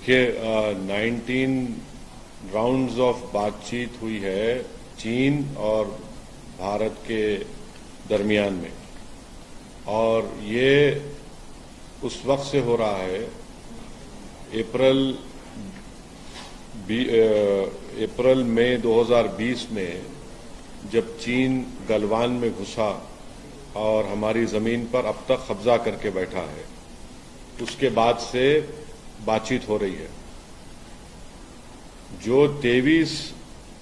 देखिए 19 rounds of बातचीत हुई है चीन और भारत के दरमियान में, और ये उस वक्त से हो रहा है अप्रैल मई 2020 में, जब चीन गलवान में घुसा और हमारी जमीन पर अब तक कब्जा करके बैठा है। उसके बाद से बातचीत हो रही है। जो 23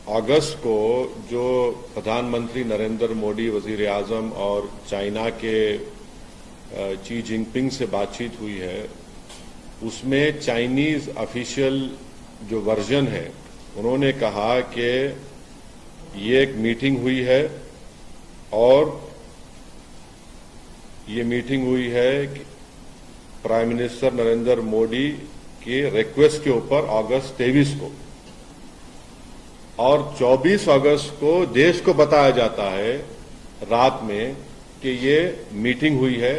अगस्त को जो प्रधानमंत्री नरेंद्र मोदी, वजीर आजम और चाइना के शी जिनपिंग से बातचीत हुई है, उसमें चाइनीज ऑफिशियल जो वर्जन है, उन्होंने कहा कि ये एक मीटिंग हुई है और ये मीटिंग हुई है प्राइम मिनिस्टर नरेंद्र मोदी के रिक्वेस्ट के ऊपर अगस्त 23 को, और 24 अगस्त को देश को बताया जाता है रात में कि ये मीटिंग हुई है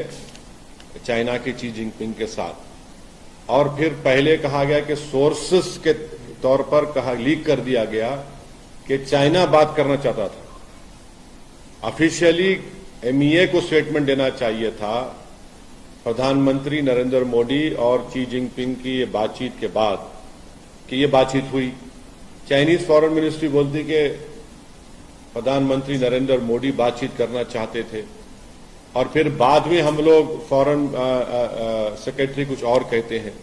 चाइना के शी जिनपिंग के साथ। और फिर पहले कहा गया कि सोर्सेस के तौर पर लीक कर दिया गया कि चाइना बात करना चाहता था। ऑफिशियली एमईए को स्टेटमेंट देना चाहिए था प्रधानमंत्री नरेंद्र मोदी और शी जिनपिंग की ये बातचीत के बाद कि ये बातचीत हुई। चाइनीज फॉरेन मिनिस्ट्री बोलती कि प्रधानमंत्री नरेंद्र मोदी बातचीत करना चाहते थे, और फिर बाद में हम लोग फॉरेन सेक्रेटरी कुछ और कहते हैं।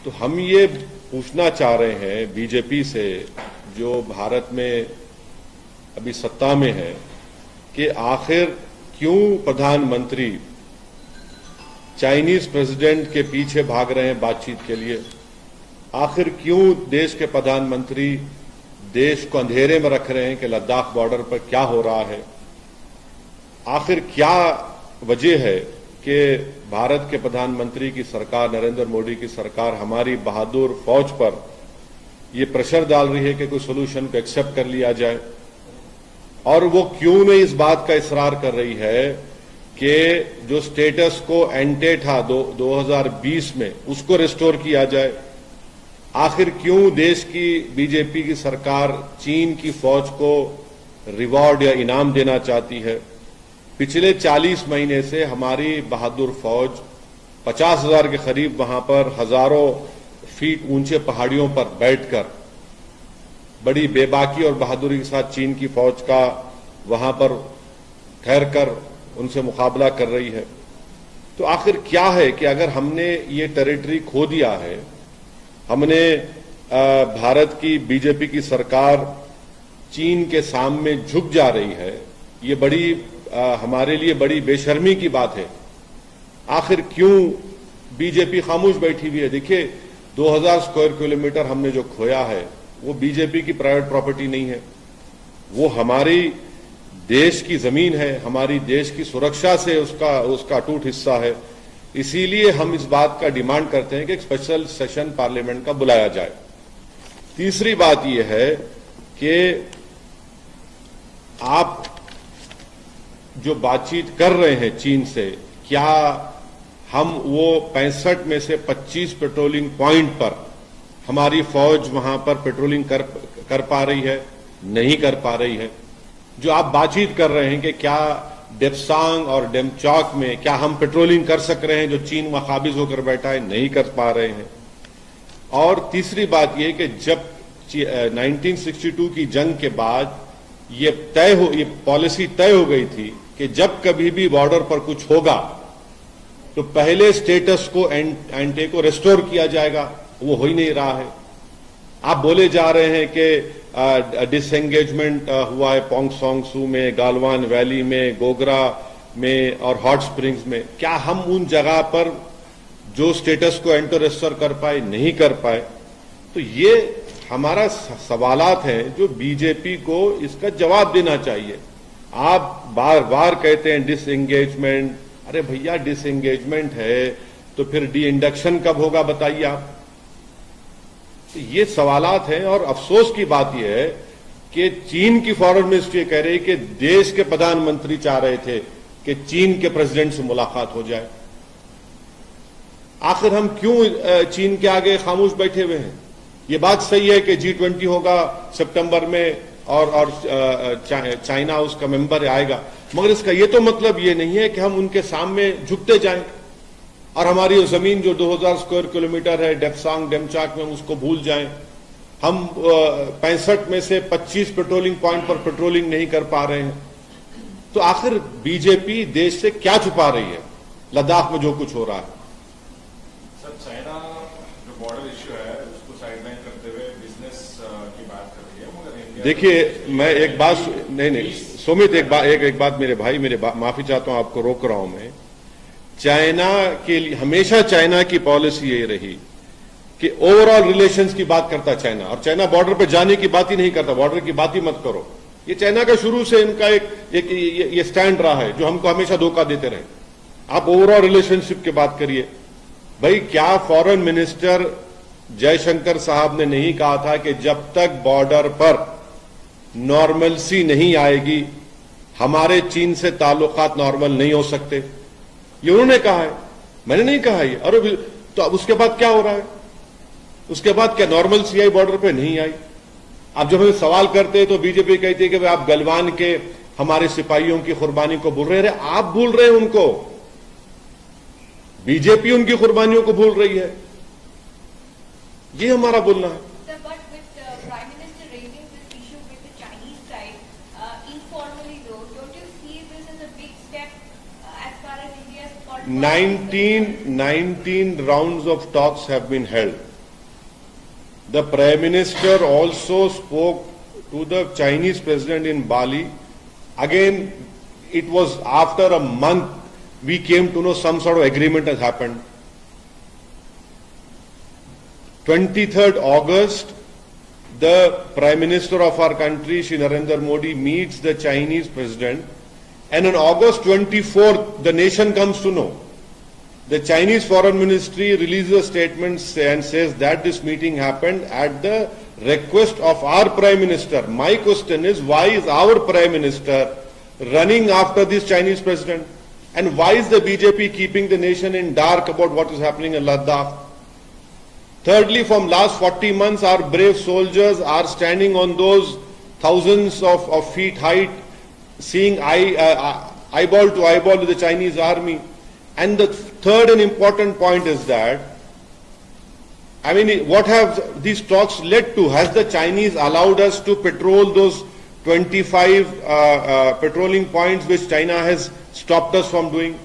तो हम ये पूछना चाह रहे हैं बीजेपी से, जो भारत में अभी सत्ता में है, कि आखिर क्यों प्रधानमंत्री चाइनीज प्रेसिडेंट के पीछे भाग रहे हैं बातचीत के लिए? आखिर क्यों देश के प्रधानमंत्री देश को अंधेरे में रख रहे हैं कि लद्दाख बॉर्डर पर क्या हो रहा है? आखिर क्या वजह है कि भारत के प्रधानमंत्री की सरकार, नरेंद्र मोदी की सरकार, हमारी बहादुर फौज पर यह प्रेशर डाल रही है कि कोई सोल्यूशन को एक्सेप्ट कर लिया जाए? और वो क्यों नहीं इस बात का इसरार कर रही है कि जो स्टेटस को एंटे था 2020 में, उसको रिस्टोर किया जाए? आखिर क्यों देश की बीजेपी की सरकार चीन की फौज को रिवॉर्ड या इनाम देना चाहती है? पिछले 40 महीने से हमारी बहादुर फौज 50,000 के करीब वहां पर हजारों फीट ऊंचे पहाड़ियों पर बैठकर बड़ी बेबाकी और बहादुरी के साथ चीन की फौज का वहां पर ठहरकर उनसे मुकाबला कर रही है। तो आखिर क्या है कि अगर हमने ये टेरिटरी खो दिया है, हमने भारत की बीजेपी की सरकार चीन के सामने झुक जा रही है, ये बड़ी हमारे लिए बड़ी बेशर्मी की बात है। आखिर क्यों बीजेपी खामोश बैठी हुई है? देखिए 2000 स्क्वायर किलोमीटर हमने जो खोया है वो बीजेपी की प्राइवेट प्रॉपर्टी नहीं है, वो हमारी देश की जमीन है, हमारी देश की सुरक्षा से उसका अटूट हिस्सा है। इसीलिए हम इस बात का डिमांड करते हैं कि एक स्पेशल सेशन पार्लियामेंट का बुलाया जाए। तीसरी बात यह है कि आप जो बातचीत कर रहे हैं चीन से, क्या हम वो 65 में से 25 पेट्रोलिंग पॉइंट पर हमारी फौज वहां पर पेट्रोलिंग कर पा रही है? नहीं कर पा रही है। जो आप बातचीत कर रहे हैं कि क्या डेप्सांग और डेमचौक में क्या हम पेट्रोलिंग कर सक रहे हैं, जो चीन वहां काबिज होकर बैठा है? नहीं कर पा रहे हैं। और तीसरी बात यह कि जब 1962 की जंग के बाद ये पॉलिसी तय हो गई थी कि जब कभी भी बॉर्डर पर कुछ होगा तो पहले स्टेटस को एंटे को रिस्टोर किया जाएगा। वो हो ही नहीं रहा है। आप बोले जा रहे हैं कि डिसएंगेजमेंट हुआ है पोंग सोंग सू में, गालवान वैली में, गोगरा में और हॉट स्प्रिंग्स में। क्या हम उन जगह पर जो स्टेटस को एंटो रिस्टोर कर पाए? नहीं कर पाए। तो ये हमारा सवालात हैं जो बीजेपी को इसका जवाब देना चाहिए। आप बार बार कहते हैं डिसएंगेजमेंट। अरे भैया, डिसएंगेजमेंट है तो फिर डी इंडक्शन कब होगा बताइए आप? तो ये सवालात हैं। और अफसोस की बात यह है कि चीन की फॉरेन मिनिस्ट्री कह रही है कि देश के प्रधानमंत्री चाह रहे थे कि चीन के प्रेसिडेंट से मुलाकात हो जाए। आखिर हम क्यों चीन के आगे खामोश बैठे हुए हैं? ये बात सही है कि G20 होगा सितंबर में और चाइना उसका मेंबर आएगा, मगर इसका ये तो मतलब ये नहीं है कि हम उनके सामने झुकते जाएं और हमारी जमीन जो 2000 स्क्वायर किलोमीटर है डेप्सांग डेमचाक में उसको भूल जाएं। हम 65 में से 25 पेट्रोलिंग पॉइंट पर पेट्रोलिंग नहीं कर पा रहे हैं। तो आखिर बीजेपी देश से क्या छुपा रही है लद्दाख में जो कुछ हो रहा है? सर, चाइना जो बॉर्डर इश्यू है उसको साइडलाइन करते हुए बिजनेस की बात कर रही है, मगर इंडिया देखिए, मैं एक बात नहीं सुमित, एक बात मेरे भाई, माफी चाहता हूं, आपको रोक रहा हूं मैं। चाइना के लिए हमेशा चाइना की पॉलिसी यही रही कि ओवरऑल रिलेशंस की बात करता चाइना, और चाइना बॉर्डर पे जाने की बात ही नहीं करता, बॉर्डर की बात ही मत करो। ये चाइना का शुरू से इनका ये स्टैंड रहा है जो हमको हमेशा धोखा देते रहे। आप ओवरऑल रिलेशनशिप की बात करिए। भाई, क्या फॉरेन मिनिस्टर जयशंकर साहब ने नहीं कहा था कि जब तक बॉर्डर पर नॉर्मलसी नहीं आएगी हमारे चीन से ताल्लुकात नॉर्मल नहीं हो सकते? ये उन्होंने कहा है, मैंने नहीं कहा ये। अरे तो अब उसके बाद क्या हो रहा है? उसके बाद क्या नॉर्मलसी आई बॉर्डर पे? नहीं आई। अब जब हम सवाल करते हैं तो बीजेपी कहती है कि भाई आप गलवान के हमारे सिपाहियों की कुर्बानी को भूल रहे हैं। आप भूल रहे हैं उनको, बीजेपी उनकी कुर्बानियों को भूल रही है। ये हमारा बोलना है। Nineteen rounds of talks have been held. The Prime Minister also spoke to the Chinese President in Bali. Again, it was after a month we came to know some sort of agreement has happened. 23rd August, the Prime Minister of our country, Shri Narendra Modi, meets the Chinese President. And on August 24th, the nation comes to know. The Chinese Foreign Ministry releases a statement and says that this meeting happened at the request of our Prime Minister. My question is, why is our Prime Minister running after this Chinese President? And why is the BJP keeping the nation in dark about what is happening in Ladakh? Thirdly, from last 40 months, our brave soldiers are standing on those thousands of feet height, seeing eyeball to eyeball with the Chinese army. And the third and important point is that, I mean, what have these talks led to? Has the Chinese allowed us to patrol those 25 patrolling points which China has stopped us from doing?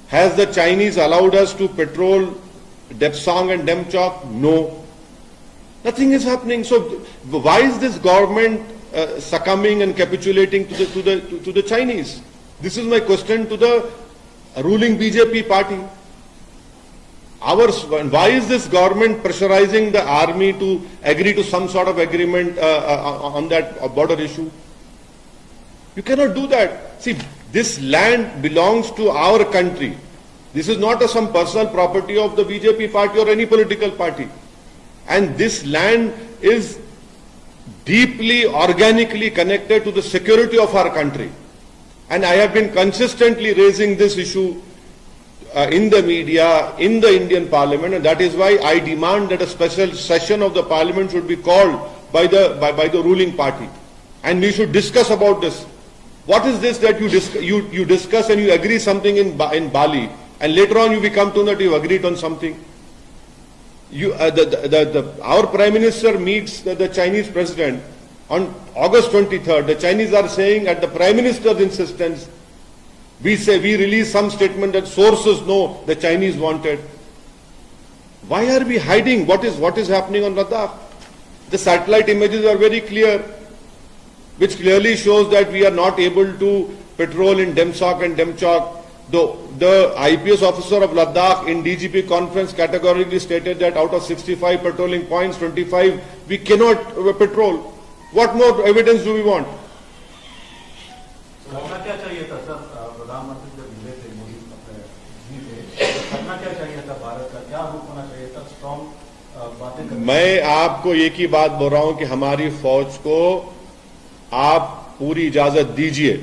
Has the Chinese allowed us to patrol Depsang and Demchok? No. Nothing is happening. So why is this government succumbing and capitulating to the Chinese? This is my question to the ruling BJP party. Why is this government pressurizing the army to agree to some sort of agreement on that border issue? You cannot do that. See, this land belongs to our country. This is not some personal property of the BJP party or any political party. And this land is deeply, organically connected to the security of our country. And I have been consistently raising this issue in the media, in the Indian Parliament, and that is why I demand that a special session of the Parliament should be called by the ruling party. And we should discuss about this. What is this that you discuss and you agree something in Bali, and later on you come to know that you agreed on something? Our Prime Minister meets the Chinese President on August 23rd. The Chinese are saying at the Prime Minister's insistence, we release some statement that sources know the Chinese wanted. Why are we hiding what is happening on Ladakh? The satellite images are very clear, which clearly shows that we are not able to patrol in Demsak and Demchok. The IPS officer of Ladakh in DGP conference categorically stated that out of 65 patrolling points, 25 we cannot patrol. What more evidence do we want? करना क्या चाहिए था sir? प्रधानमंत्री जब मिले थे मोदी जी से, करना क्या चाहिए था? भारत का क्या रूप होना चाहिए था? स्ट्रॉन्ग बातें करना। मैं आपको एक ही बात बोल रहा हूं कि हमारी फौज को आप पूरी इजाजत दीजिए।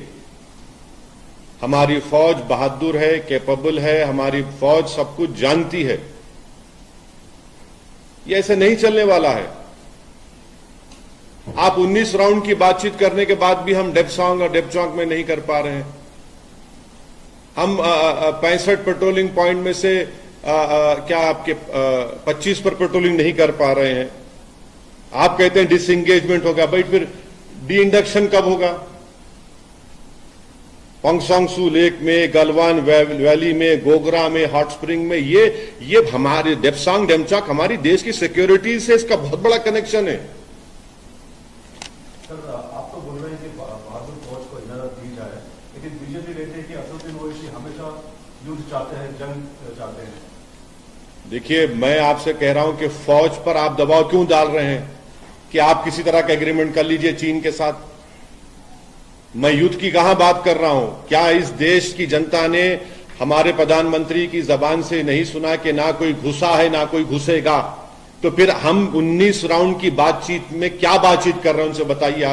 हमारी फौज बहादुर है, कैपेबल है, हमारी फौज सब कुछ जानती है। ये ऐसे नहीं चलने वाला है। आप 19 राउंड की बातचीत करने के बाद भी हम डेप्सांग और डेपचौक में नहीं कर पा रहे हैं। हम 65 पेट्रोलिंग पॉइंट में से क्या आपके 25 पर पेट्रोलिंग नहीं कर पा रहे हैं। आप कहते हैं डिसएंगेजमेंट होगा, भाई फिर डी इंडक्शन कब होगा? पोंगसोंगसू लेक में, गलवान वैली में, गोगरा में, हॉट स्प्रिंग में, ये हमारे डेप्सांग डेमचौक हमारी देश की सिक्योरिटी से इसका बहुत बड़ा कनेक्शन है। सर, आप तो बोल रहे हैं कि बहादुर फौज को इजाजत दी जाए, लेकिन बीजेपी कहते हैं कि असदुद्दीन ओवैसी हमेशा युद्ध चाहते हैं, जंग चाहते हैं। देखिए, मैं आपसे कह रहा हूं कि फौज पर आप दबाव क्यों डाल रहे हैं कि आप किसी तरह का एग्रीमेंट कर लीजिए चीन के साथ? मैं युद्ध की कहां बात कर रहा हूं? क्या इस देश की जनता ने हमारे प्रधानमंत्री की जबान से नहीं सुना कि ना कोई घुसा है ना कोई घुसेगा? तो फिर हम 19 राउंड की बातचीत में क्या बातचीत कर रहे हैं, उनसे बताइए।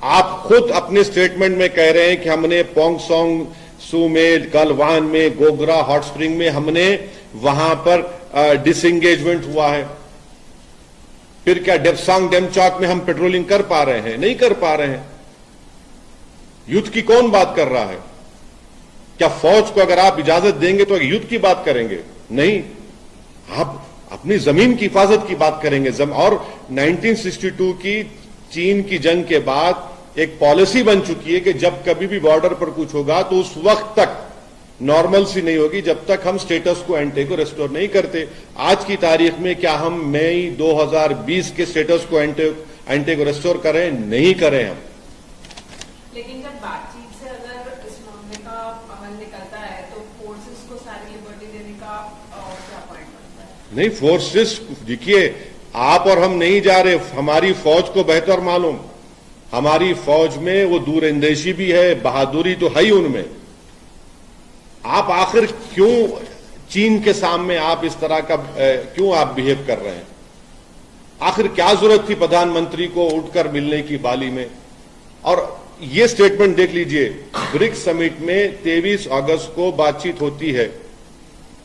आप खुद अपने स्टेटमेंट में कह रहे हैं कि हमने पोंगसोंगसू में, गलवान में, गोगरा, हॉट स्प्रिंग में हमने वहां पर डिसएंगेजमेंट हुआ है। फिर क्या डेप्सांग डेमचौक में हम पेट्रोलिंग कर पा रहे हैं? नहीं कर पा रहे हैं। युद्ध की कौन बात कर रहा है? क्या फौज को अगर आप इजाजत देंगे तो युद्ध की बात करेंगे? नहीं, आप अपनी जमीन की हिफाजत की बात करेंगे। और 1962 की चीन की जंग के बाद एक पॉलिसी बन चुकी है कि जब कभी भी बॉर्डर पर कुछ होगा तो उस वक्त तक नॉर्मल सी नहीं होगी जब तक हम स्टेटस को एंटे को रेस्टोर नहीं करते। आज की तारीख में क्या हम मई 2020 के स्टेटस को एंटे को रेस्टोर करें? नहीं करें हम। लेकिन जब बातचीत से अगर इस मामले का हल निकलता है तो फोर्सेस को सारी लिबर्टी देने का क्या पॉइंट बनता है? नहीं, फोर्सेस, देखिए, आप और हम नहीं जा रहे। हमारी फौज को बेहतर मालूम। हमारी फौज में वो दूरंदेशी भी है, बहादुरी तो है ही उनमें। आप आखिर क्यों चीन के सामने आप इस तरह का क्यों आप बिहेव कर रहे हैं? आखिर क्या जरूरत थी प्रधानमंत्री को उठकर मिलने की बाली में? और ये स्टेटमेंट देख लीजिए, ब्रिक्स समिट में 23 अगस्त को बातचीत होती है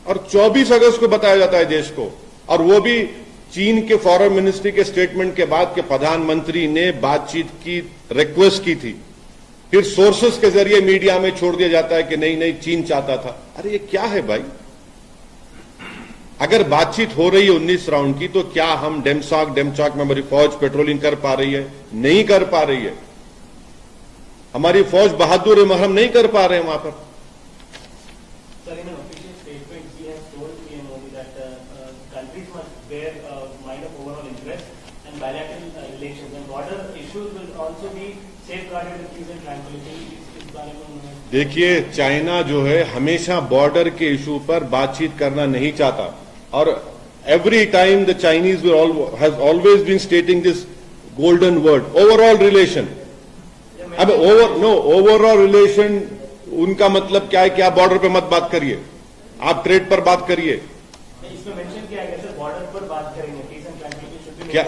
और 24 अगस्त को बताया जाता है देश को, और वो भी चीन के फॉरेन मिनिस्ट्री के स्टेटमेंट के बाद के प्रधानमंत्री ने बातचीत की रिक्वेस्ट की थी। फिर सोर्सेस के जरिए मीडिया में छोड़ दिया जाता है कि नहीं नहीं चीन चाहता था। अरे ये क्या है भाई? अगर बातचीत हो रही है 19 राउंड की, तो क्या हम डेमचौक में हमारी फौज पेट्रोलिंग कर पा रही है? नहीं कर पा रही है। हमारी फौज बहादुर है मगर हम नहीं कर पा रहे हैं वहां पर। Sir, in an official statement, he has told PM Modi that countries must bear mind of overall interest and bilateral relations, and border issues will also be safeguarded with peace and tranquility. इस बारे में उन्होंने देखिए, China जो है हमेशा border के issue पर बातचीत करना नहीं चाहता, और every time the Chinese has always been stating this golden word, overall relation. अब ओवरऑल रिलेशन उनका मतलब क्या है कि आप बॉर्डर पे मत बात करिए, आप ट्रेड पर बात करिए। इसमें मेंशन किया गया सर, बॉर्डर पर बात करेंगे, peace and tranquillity should be क्या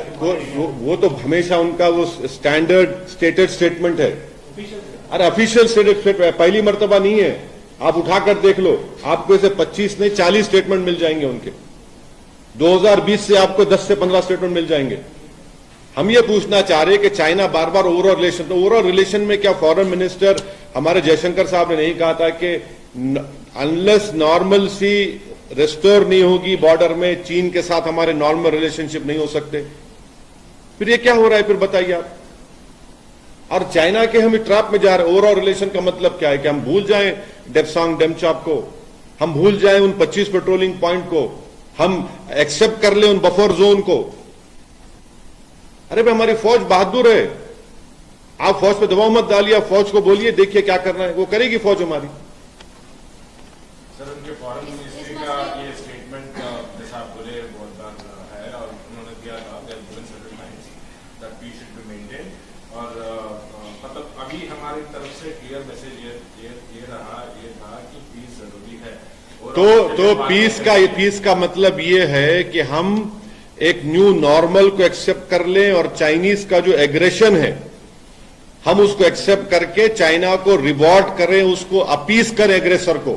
वो तो हमेशा उनका वो स्टैंडर्ड स्टेटेड स्टेटमेंट है। ऑफिशियल। अरे ऑफिशियल स्टेटमेंट है, पहली मर्तबा नहीं है। आप उठाकर देख लो, आपको इसे 25 नहीं 40 स्टेटमेंट मिल जाएंगे उनके। 2020 से आपको 10 से 15 स्टेटमेंट मिल जाएंगे। हम ये पूछना चाह रहे हैं कि चाइना बार बार ओवरऑल रिलेशन, तो ओवरऑल रिलेशन में क्या फॉरेन मिनिस्टर हमारे जयशंकर साहब ने नहीं कहा था कि अनलेस नॉर्मल सी रेस्टोर नहीं होगी बॉर्डर में, चीन के साथ हमारे नॉर्मल रिलेशनशिप नहीं हो सकते? फिर ये क्या हो रहा है? फिर बताइए आप। और चाइना के हम ट्रैप में जा रहे हैं। ओवरऑल रिलेशन का मतलब क्या है? कि हम भूल जाएं डेप्सांग डेमचौक को, हम भूल जाएं उन 25 पेट्रोलिंग पॉइंट को, हम एक्सेप्ट कर लें उन बफर जोन को? अरे भाई, हमारी फौज बहादुर है। आप फौज पे दबाव मत डालिए, आप फौज को बोलिए देखिए क्या करना है, वो करेगी फौज हमारी। सर, उनके फॉरेन मिनिस्ट्री का ये स्टेटमेंट जैसा आप बोले बहुत बार है, और उन्होंने दिया था that peace should be maintain, और मतलब अभी हमारी तरफ से क्लियर मैसेज ये था कि पीस जरूरी है। तो पीस का मतलब ये है कि हम एक न्यू नॉर्मल को एक्सेप्ट कर लें, और चाइनीज का जो एग्रेशन है हम उसको एक्सेप्ट करके चाइना को रिवॉर्ड करें, उसको अपीस करें एग्रेसर को।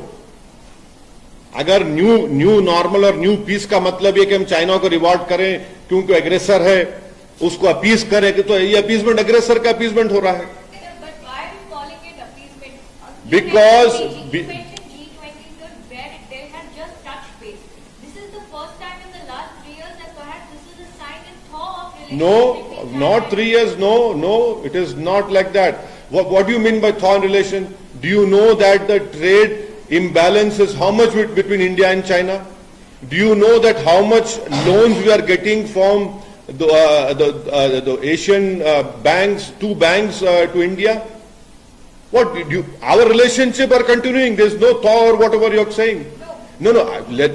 अगर न्यू नॉर्मल और न्यू पीस का मतलब ये कि हम चाइना को रिवॉर्ड करें क्योंकि एग्रेसर है, उसको अपीस करें, कि तो ये अपीसमेंट एग्रेसर का अपीसमेंट हो रहा है। Because no, not 3 years. No, it is not like that. What do you mean by thaw in relation? Do you know that the trade imbalance is how much between India and China? Do you know that how much loans we are getting from the Asian banks, two banks to India? What did you? Our relationship are continuing. There is no thaw or whatever you are saying. No.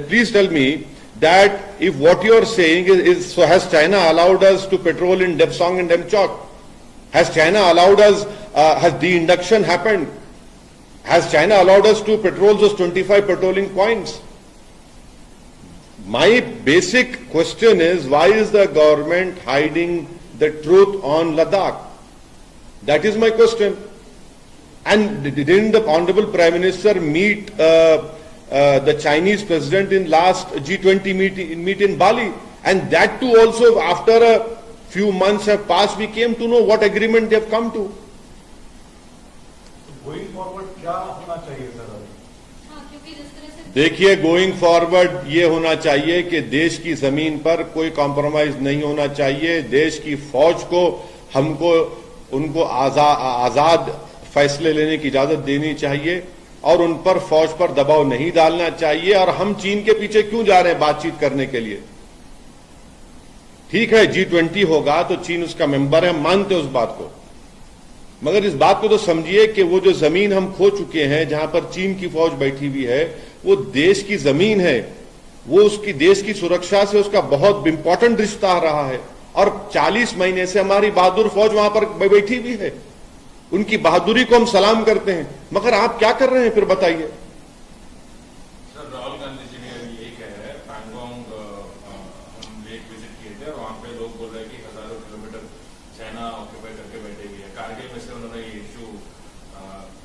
Please tell me that if what you are saying is so, has China allowed us to patrol in Depsang and Demchok? Has China allowed us? Has de-induction happened? Has China allowed us to patrol those 25 patrolling points? My basic question is, why is the government hiding the truth on Ladakh? That is my question. And didn't the Honorable Prime Minister meet the Chinese President in last G20 meet in Bali? And that too also, after a few months have passed, we came to know what agreement they have come to. Going forward क्या होना चाहिए sir? क्योंकि जिस तरह से देखिए, going forward ये होना चाहिए कि देश की जमीन पर कोई कॉम्प्रोमाइज नहीं होना चाहिए। देश की फौज को हमको उनको आजाद फैसले लेने की इजाजत देनी चाहिए और उन पर फौज पर दबाव नहीं डालना चाहिए। और हम चीन के पीछे क्यों जा रहे हैं बातचीत करने के लिए? ठीक है, G20 होगा तो चीन उसका मेंबर है, हम मानते हैं उस बात को, मगर इस बात को तो समझिए कि वो जो जमीन हम खो चुके हैं, जहां पर चीन की फौज बैठी हुई है, वो देश की जमीन है। वो उसकी देश की सुरक्षा से उसका बहुत इंपॉर्टेंट रिश्ता रहा है और 40 महीने से हमारी बहादुर फौज वहां पर बैठी हुई है। उनकी बहादुरी को हम सलाम करते हैं, मगर आप क्या कर रहे हैं फिर बताइए? सर, राहुल गांधी जी ने अभी ये कहा है, पैंगोंग हम एक विजिट किए थे और वहां पे लोग बोल रहे हैं कि हजारों किलोमीटर चाइना ऑक्यूपाई करके बैठे हुए है। कारगिल में से उन्होंने ये इश्यू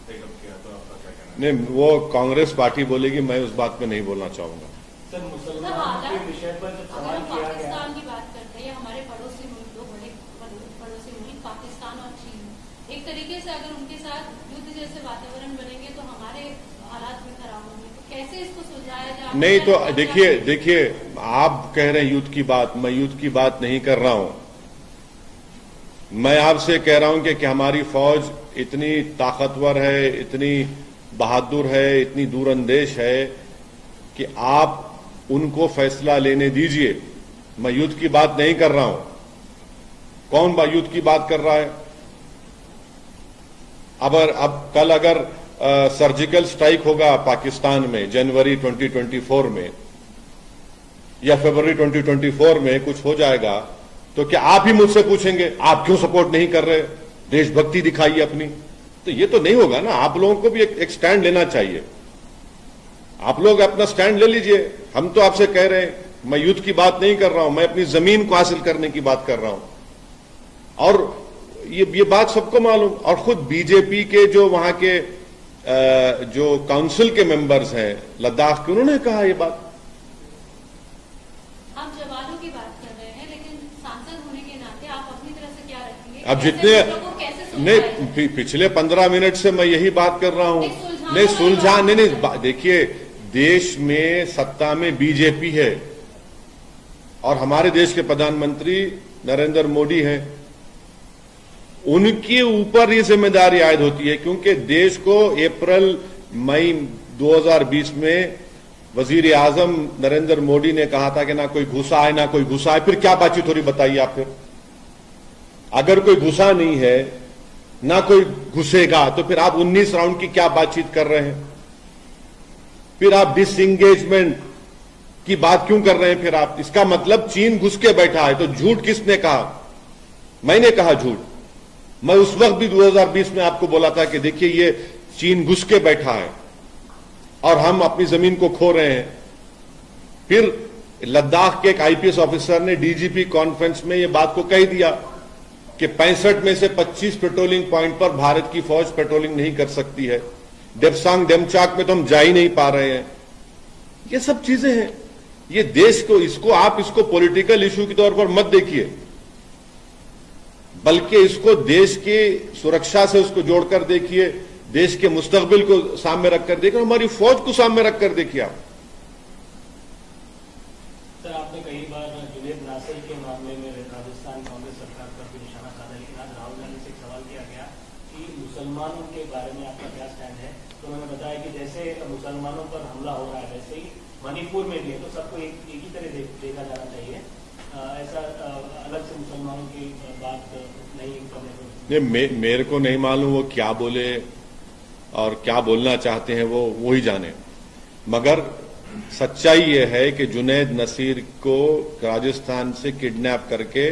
टेकअप किया, तो आपका क्या कहना है? नहीं, वो कांग्रेस पार्टी बोलेगी, मैं उस बात में नहीं बोलना चाहूंगा। सर, मुसलमानों के विषय पर जब सवाल किया गया, पाकिस्तान की बात करते हैं, हमारे पड़ोसी मुल्क, दो बड़े पड़ोसी मुल्क पाकिस्तान और चीन, एक तरीके से अगर उनके साथ युद्ध जैसे वातावरण बनेंगे तो हमारे हालात भी खराब होंगे। तो कैसे इसको सुलझाया जाए? नहीं तो देखिए, आप कह रहे हैं युद्ध की बात, मैं युद्ध की बात नहीं कर रहा हूं। मैं आपसे कह रहा हूं कि हमारी फौज इतनी ताकतवर है, इतनी बहादुर है, इतनी दूरंदेश है कि आप उनको फैसला लेने दीजिए। मैं युद्ध की बात नहीं कर रहा हूं। कौन युद्ध की बात कर रहा है? अब कल अगर सर्जिकल स्ट्राइक होगा पाकिस्तान में जनवरी 2024 में या फरवरी 2024 में कुछ हो जाएगा, तो क्या आप ही मुझसे पूछेंगे आप क्यों सपोर्ट नहीं कर रहे, देशभक्ति दिखाइए अपनी? तो ये तो नहीं होगा ना। आप लोगों को भी एक स्टैंड लेना चाहिए। आप लोग अपना स्टैंड ले लीजिए। हम तो आपसे कह रहे हैं, मैं युद्ध की बात नहीं कर रहा हूं, मैं अपनी जमीन को हासिल करने की बात कर रहा हूं। और ये बात सबको मालूम, और खुद बीजेपी के जो वहां के जो काउंसिल के मेंबर्स हैं लद्दाख के, उन्होंने कहा ये बात। आप जवानों की बात कर रहे हैं, लेकिन सांसद होने के नाते आप अपनी तरफ से क्या रखेंगे? अब जितने नहीं, पिछले 15 मिनट से मैं यही बात कर रहा हूं। नहीं सुलझा नहीं। देखिए, देश में सत्ता में बीजेपी है और हमारे देश के प्रधानमंत्री नरेंद्र मोदी हैं। उनके ऊपर ये जिम्मेदारी आयद होती है, क्योंकि देश को अप्रैल मई 2020 में वजीर आजम नरेंद्र मोदी ने कहा था कि ना कोई घुसा है ना कोई घुसा है। फिर क्या बातचीत हो रही बताइए आप? फिर अगर कोई घुसा नहीं है ना कोई घुसेगा, तो फिर आप 19 राउंड की क्या बातचीत कर रहे हैं? फिर आप डिसएंगेजमेंट की बात क्यों कर रहे हैं? फिर आप इसका मतलब चीन घुस के बैठा है। तो झूठ किसने कहा? मैंने कहा झूठ। मैं उस वक्त भी 2020 में आपको बोला था कि देखिए ये चीन घुस के बैठा है और हम अपनी जमीन को खो रहे हैं। फिर लद्दाख के एक आईपीएस ऑफिसर ने डीजीपी कॉन्फ्रेंस में यह बात को कह दिया कि 65 में से 25 पेट्रोलिंग पॉइंट पर भारत की फौज पेट्रोलिंग नहीं कर सकती है। डेप्सांग डेमचाक में तो हम जा ही नहीं पा रहे हैं। ये सब चीजें हैं। ये देश को इसको पॉलिटिकल इशू के तौर पर मत देखिए, बल्कि इसको देश की सुरक्षा से उसको जोड़कर देखिए, देश के मुस्तकबिल को सामने रखकर देखिए, हमारी फौज को सामने रखकर देखिए आप। सर, आपने कई बार जुनैद नासिर के मामले में राजस्थान कांग्रेस सरकार पर भी निशाना साधा, लेकिन आज राहुल गांधी से एक सवाल किया गया कि मुसलमानों के बारे में आपका क्या स्टैंड है। तो उन्होंने बताया कि जैसे मुसलमानों पर हमला हो रहा है वैसे ही मणिपुर में भी है, तो सबको एक ही तरह देखा जाना चाहिए, ऐसा अलग से मुसलमानों की बात नहीं करने को। मेरे को नहीं मालूम वो क्या बोले और क्या बोलना चाहते हैं, वो ही जाने। मगर सच्चाई ये है कि जुनैद नसीर को राजस्थान से किडनैप करके